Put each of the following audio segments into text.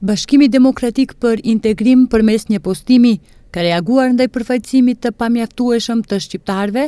Bashkimi Demokratik për Integrim përmes një postimi ka reaguar ndaj përfaqësimit të pamjaftueshëm të shqiptarëve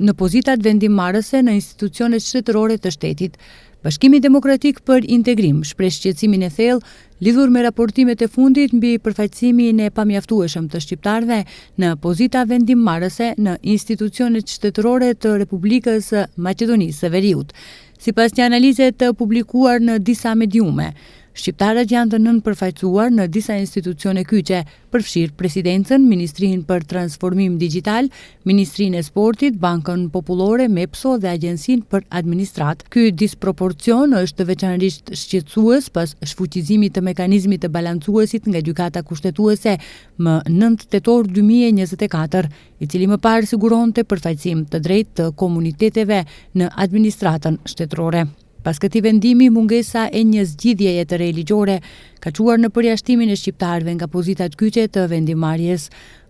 në pozitat vendimmarrëse në institucionet shtetërore të shtetit. Bashkimi Demokratik për Integrim shpreh shqetësimin e thellë lidhur me raportimet e fundit mbi përfaqësimin e pamjaftueshëm të shqiptarëve në pozita vendimmarrëse në institucionet shtetërore të Republikës së Maqedonisë së Veriut. Sipas një analize të publikuar në disa mediume, shqiptarët janë të nënpërfaqësuar në disa institucione kyçe, përfshirë Presidencën, Ministrinë për Transformim Digjital, Ministrinë e Sportit, Bankën Popullore, MEPSO dhe Agjencinë për Administratë. Ky disproporcion është veçanërisht shqetësues pas shfuqizimit të mekanizmit të balancuesit nga Gjykata Kushtetuese më 9 tetor 2024, i cili më parë siguronte përfaqësim të drejtë të komuniteteve në administratën shtetërore. Pas këtij vendimi, mungesa e një zgjidhjeje të re ligjore ka çuar në përjashtimin e shqiptarëve nga pozitat kyçe të vendimmarrjes.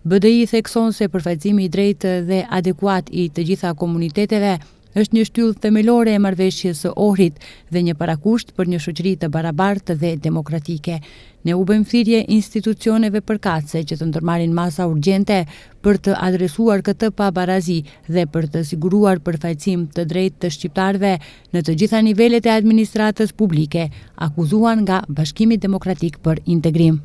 BDI thekson se përfaqësimi i drejtë dhe adekuat i të gjitha komuniteteve është një shtyllë themelore e marrëveshjes së Ohrit dhe një parakusht për një shoqëri të barabartë dhe demokratike. Ne u bëjmë thirrje institucioneve përkatëse që të ndërmarrin masa urgjente për të adresuar këtë pabarazi dhe për të siguruar përfaqësim të drejtë të shqiptarëve në të gjitha nivelet e administratës publike, akuzuan nga Bashkimi Demokratik për Integrim.